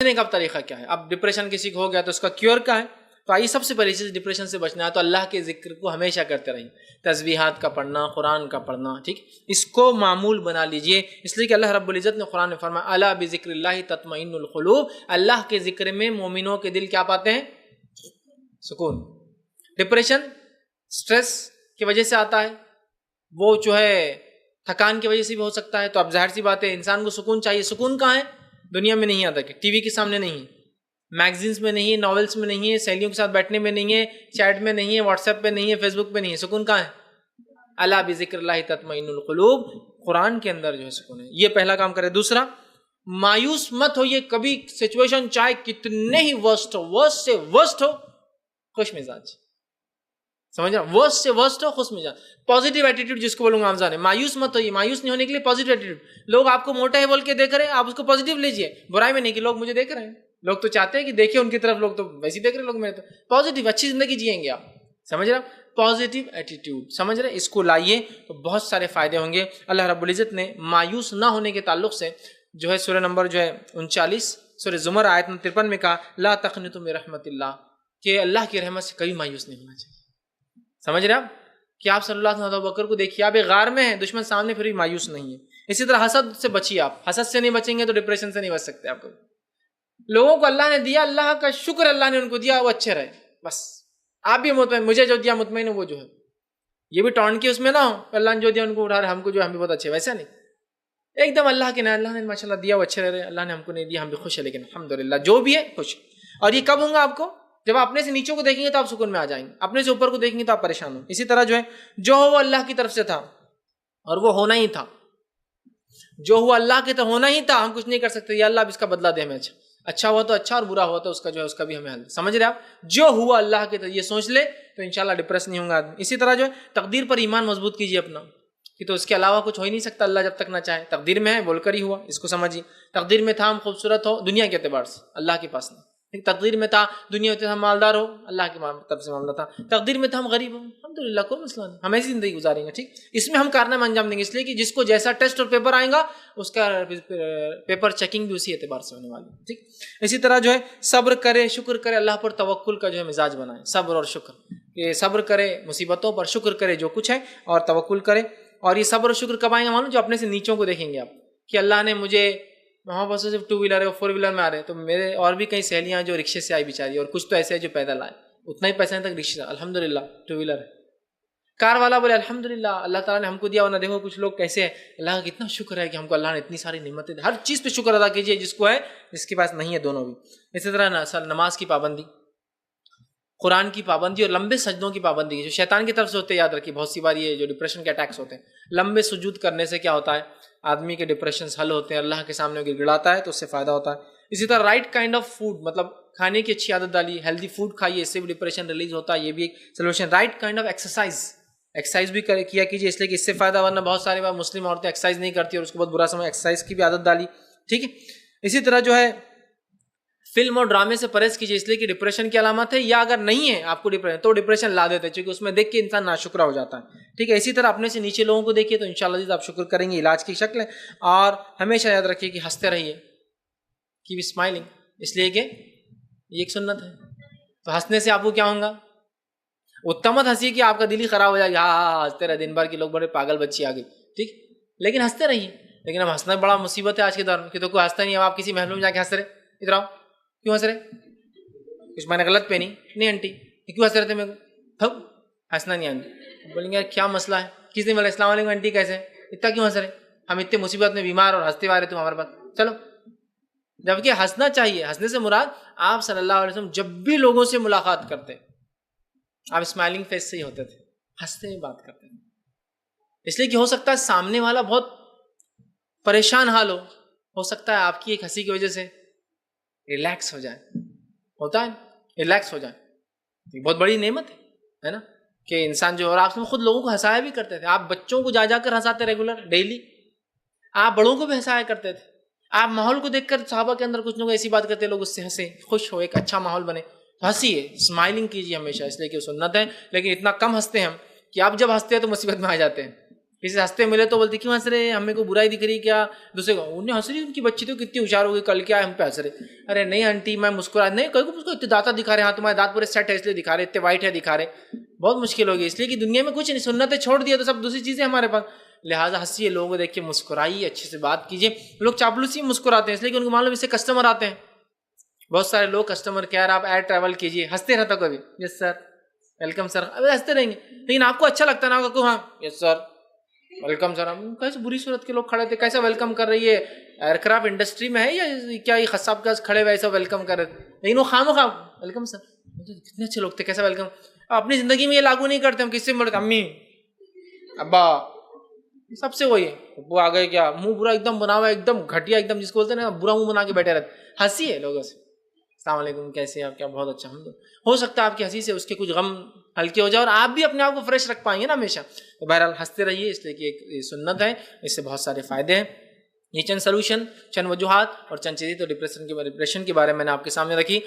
بچنے کا طریقہ کیا ہے. اب ڈپریشن کسی کو ہو گیا تو اس کا کیور کیا ہے؟ تو آئیے سب سے پہلی چیز ڈپریشن سے بچنا ہے تو اللہ کے ذکر کو ہمیشہ کرتے رہیے. تسبیحات کا پڑھنا، قرآن کا پڑھنا، ٹھیک، اس کو معمول بنا لیجئے. اس لیے کہ اللہ رب العزت نے قرآن میں فرمایا الا بذکر اللہ تطمئن القلوب، اللہ کے ذکر میں مومنوں کے دل کیا پاتے ہیں؟ سکون. ڈپریشن سٹریس کی وجہ سے آتا ہے، وہ جو ہے تھکان کی وجہ سے بھی ہو سکتا ہے. تو اب ظاہر سی بات ہے انسان کو سکون چاہیے. سکون کہاں ہے؟ دنیا میں نہیں آتا. کہ ٹی وی کے سامنے نہیں ہے، میگزینس میں نہیں ہے، ناولس میں نہیں ہے، سہیلیوں کے ساتھ بیٹھنے میں نہیں ہے، چیٹ میں نہیں ہے، واٹس ایپ پہ نہیں ہے، فیس بک پہ نہیں ہے. سکون کہاں ہے؟ الا بذکر اللہ تطمئن القلوب، قرآن کے اندر جو ہے سکون ہے. یہ پہلا کام کرے. دوسرا، مایوس مت ہوئیے کبھی. سچویشن چاہے کتنے ہی ورسٹ ہو، ورسٹ سے ورسٹ ہو، خوش مزاج. سمجھ رہا؟ ورسٹ سے ورسٹ ہو، خوش مزاج. پازیٹیو ایٹیٹیوڈ جس کو بولوں گا آمزان ہے. مایوس مت ہوئیے. مایوس نہیں ہونے کے لیے پازیٹیو ایٹیٹیوڈ. لوگ آپ کو موٹا ہے بول کے دیکھ رہے ہیں، آپ اس کو پازیٹیو لیجیے. برائی میں نہیں کہ لوگ مجھے دیکھ رہے ہیں، لوگ تو چاہتے ہیں کہ دیکھیں ان کی طرف، لوگ تو ویسے ہی دیکھ رہے ہیں. لوگ میرے تو پازیٹیو اچھی زندگی جیئیں گے آپ. سمجھ رہے؟ پازیٹیو ایٹیٹیوڈ، سمجھ رہے؟ اس کو لائیے تو بہت سارے فائدے ہوں گے. اللہ رب العزت نے مایوس نہ ہونے کے تعلق سے جو ہے سورہ نمبر جو ہے 39 سورہ زمر آیت نمبر 53 میں کہا لا تقنطوا من رحمت اللہ، کہ اللہ کی رحمت سے کبھی مایوس نہیں ہونا چاہیے. سمجھ رہے آپ؟ کہ آپ صلی اللہ علیہ وسلم بکر کو دیکھیے، آپ ایک غار میں ہیں، دشمن سامنے، پھر بھی مایوس نہیں ہے. اسی طرح حسد سے بچیے. آپ حسد سے نہیں بچیں گے تو ڈپریشن سے نہیں بچ سکتے. آپ کو لوگوں کو اللہ نے دیا، اللہ کا شکر اللہ نے ان کو دیا، وہ اچھے رہے بس. آپ بھی مطمئن، مجھے جو دیا مطمئن ہو، وہ جو ہے یہ بھی ٹونٹ کی اس میں نہ ہو. اللہ نے جو دیا ان کو اٹھا رہے، ہم کو جو ہم بھی بہت اچھے، ویسا نہیں. ایک دم اللہ کے نام، اللہ نے ماشاءاللہ دیا وہ اچھے رہ رہے، اللہ نے ہم کو نہیں دیا ہم بھی خوش ہیں، لیکن الحمدللہ جو بھی ہے خوش. اور یہ کب ہوں گا آپ کو؟ جب آپ اپنے سے نیچوں کو دیکھیں گے تو آپ سکون میں آ جائیں گے، اپنے سے اوپر کو دیکھیں گے تو آپ پریشان ہوں. اسی طرح جو ہے جو ہو وہ اللہ کی طرف سے تھا اور وہ ہونا ہی تھا. جو ہوا اللہ کے تو ہونا ہی تھا، ہم کچھ نہیں کر سکتے. یا اللہ اب اس کا بدلہ دے ہمیں. اچھا ہوا تو اچھا، اور برا ہوا تو اس کا جو ہے اس کا بھی ہمیں حل. سمجھ رہے آپ؟ جو ہوا اللہ کے تو یہ سوچ لے تو انشاءاللہ ڈپریس نہیں ہوں گا آدمی. اسی طرح جو ہے تقدیر پر ایمان مضبوط کیجیے اپنا، کہ تو اس کے علاوہ کچھ ہو ہی نہیں سکتا اللہ جب تک نہ چاہے. تقدیر میں ہے بول کر ہی ہوا، اس کو سمجھیے. تقدیر میں تھا ہم خوبصورت ہو دنیا کے اعتبار سے، اللہ کے پاس نہیں. تقدیر میں تھا دنیا میں ہم مالدار ہو، اللہ کی طرف سے معاملہ تھا. تقدیر میں تھا ہم غریب ہوں، الحمدللہ کوئی مسئلہ نہیں، ہم ایسی زندگی گزاریں گے. ٹھیک، اس میں ہم کارنامہ انجام دیں گے. اس لیے کہ جس کو جیسا ٹیسٹ اور پیپر آئے گا اس کا پیپر چیکنگ بھی اسی اعتبار سے ہونے والی ہے. ٹھیک، اسی طرح جو ہے صبر کرے، شکر کرے، اللہ پر توکل کا جو ہے مزاج بنائے. صبر اور شکر، کہ صبر کرے مصیبتوں پر، شکر کرے جو کچھ ہے، اور توکل کرے. اور یہ صبر اور شکر کب آئیں گے معلوم؟ جو اپنے سے نیچوں کو دیکھیں گے آپ، کہ اللہ نے مجھے وہاں بس صرف 2 ویلر ہے، 4 ویلر میں آ رہے، تو میرے اور بھی کئی سہیلیاں جو رکشے سے آئی بیچاری، اور کچھ تو ایسے ہیں جو پیدل آئے، اتنا ہی پیسہ نہیں تک رکشہ، الحمدللہ 2 ویلر ہے. کار والا بولے الحمدللہ اللہ تعالیٰ نے ہم کو دیا، ورنہ دیکھو کچھ لوگ کیسے ہیں. اللہ کا کتنا شکر ہے کہ ہم کو اللہ نے اتنی ساری نعمتیں دی. ہر چیز پہ شکر ادا کیجیے، جس کو ہے، جس کے پاس نہیں ہے، دونوں بھی. اسی طرح نماز کی پابندی، قرآن کی پابندی، اور لمبے سجدوں کی پابندی جو شیطان کی طرف سے ہوتے ہیں. یاد رکھیے بہت سی بار یہ جو ڈپریشن کے اٹیکس ہوتے ہیں، لمبے سجود کرنے سے کیا ہوتا ہے؟ آدمی کے ڈپریشنز حل ہوتے ہیں، اللہ کے سامنے گر گڑاتا ہے تو اس سے فائدہ ہوتا ہے. اسی طرح رائٹ کائنڈ آف فوڈ، مطلب کھانے کی اچھی عادت ڈالی، ہیلدی فوڈ کھائیے، اس سے بھی ڈپریشن ریلیز ہوتا ہے، یہ بھی ایک solution. Right kind of exercise بھی کیا کیجیے، اس لیے کہ اس سے فائدہ، ورنہ بہت ساری بار مسلم عورتیں ایکسرسائز نہیں کرتی اور اس کو بہت برا سمجھ. ایکسرسائز کی بھی عادت ڈالی. ٹھیک ہے، اسی طرح جو ہے فلم اور ڈرامے سے پرہیز کیجیے، اس لیے کہ ڈپریشن کی علامت ہے. یا اگر نہیں ہے آپ کو ڈپریشن تو ڈپریشن لا دیتے ہیں، چونکہ اس میں دیکھ کے انسان ناشکرا ہو جاتا ہے. ٹھیک ہے، اسی طرح اپنے سے نیچے لوگوں کو دیکھیے تو انشاءاللہ آپ شکر کریں گے. علاج کی شکل ہے. اور ہمیشہ یاد رکھیے کہ ہنستے رہیے، کیپ اسمائلنگ، اس لیے کہ یہ ایک سنت ہے. تو ہنسنے سے آپ کو کیا ہوگا؟ اتنا مت ہنسی کہ آپ کا دل ہی خراب ہو جائے. ہاں ہنستے رہے دن بھر کے لوگ بڑے پاگل بچی آ گئی. ٹھیک، لیکن ہنستے رہیے. لیکن اب ہنسنا بڑا مصیبت ہے آج کے دور میں، کہ تو کوئی ہنستا نہیں. اب آپ کسی محل میں جا کے ہنس رہے، ادھر آؤ، کیوں ہنس رہے؟ کچھ میں نے غلط پہنی نہیں آنٹی، کیوں ہنس رہے تھے؟ میرے کو ہنسنا نہیں آنٹی. بولیں گے یار کیا مسئلہ ہے؟ کس نے بولا السلام علیکم آنٹی کیسے، اتنا کیوں ہنس رہے؟ ہم اتنے مصیبت میں بیمار اور ہنستے آ رہے تم ہمارے پاس. چلو، جبکہ ہنسنا چاہیے. ہنسنے سے مراد آپ صلی اللہ علیہ وسلم جب بھی لوگوں سے ملاقات کرتے آپ اسمائلنگ فیس سے ہی ہوتے تھے، ہنستے ہوئے بات کرتے ہیں. اس لیے کہ ہو سکتا ہے سامنے والا بہت پریشان حال ہو سکتا ہے آپ کی ایک ہنسی کی وجہ سے ریلیکس ہو جائے. ہوتا ہے ریلیکس ہو جائے. یہ بہت بڑی نعمت ہے نا، کہ انسان جو، اور آپ سے خود لوگوں کو ہنسایا بھی کرتے تھے. آپ بچوں کو جا کر ہنساتے ریگولر ڈیلی. آپ بڑوں کو بھی ہنسایا کرتے تھے. آپ ماحول کو دیکھ کر صحابہ کے اندر کچھ لوگ ایسی بات کرتے، لوگ اس سے ہنسے، خوش ہو، ایک اچھا ماحول بنے. ہنسیے، اسمائلنگ کیجیے ہمیشہ، اس لیے کہ سنت ہے. لیکن اتنا کم ہنستے ہیں ہم کہ آپ جب ہنستے ہیں تو مصیبت میں آ جاتے ہیں. کسی سے ہنستے ملے تو بولتے کیوں ہنس رہے, ہمیں کو برائی دکھ رہی کیا, دوسرے کو انہیں ہنس رہی, ان کی بچی تو کتنی ہوشیار ہوگی, کل کیا ہے ہم پہ ہنس رہے. ارے نہیں آنٹی میں مسکرا نہیں, کوئی کو اتنے دانت دکھا رہے, ہاں تمہارے دانت پورے سیٹ ہے اس لیے دکھا رہے, اتنے وائٹ ہے دکھا رہے, بہت مشکل ہوگی, اس لیے کہ دنیا میں کچھ نہیں, سنتیں چھوڑ دیا تو سب دوسری چیزیں ہمارے پاس. لہٰذا ہنسیے, لوگوں کو دیکھ کے مسکرائیے, اچھے سے بات کیجیے. لوگ چاپلوسی مسکراتے ہیں اس لیے کہ ان کو معلوم اس سے کسٹمر آتے ہیں. بہت سارے لوگ کسٹمر کیئر آپ ایئر ٹریول کیجیے, ہنستے رہتا کبھی, یس سر ویلکم سر, ابھی ہنستے رہیں گے, لیکن آپ کو اچھا لگتا نا کہ ہاں یس سر ویلکم سر. ہم کیسے بری صورت کے لوگ کھڑے تھے, کیسا ویلکم کر رہی ہے, ایئر کرافٹ انڈسٹری میں ہے یا کیا یہ خصاب کے کھڑے ہوئے ایسا ویلکم کر رہے تھے, لیکن وہ خواہ ویلکم سر, کتنے اچھے لوگ تھے, کیسا ویلکم. اپنی زندگی میں یہ لاگو نہیں کرتے, ہم کس سے ملتے, امی ابا سب سے وہی ہے, وہ آ گئے کیا منہ برا ایک دم بنا ہوا, ایک دم گھٹیا ایک دم, جس کو بولتے ہیں نا برا منہ بنا کے بیٹھے رہتے, ہنسی ہے لوگوں سے, السلام علیکم کیسے آپ, کیا بہت اچھا. ہو سکتا ہے آپ کی ہنسی سے اس کے کچھ غم ہلکے ہو جائے اور آپ بھی اپنے آپ کو فریش رکھ پائیں گے نا ہمیشہ. تو بہرحال ہنستے رہیے, اس لیے کہ ایک سنت ہے, اس سے بہت سارے فائدے ہیں. یہ چند سلوشن, چند وجوہات اور چند چیزیں تو ڈپریشن کے بارے میں نے آپ کے سامنے رکھی.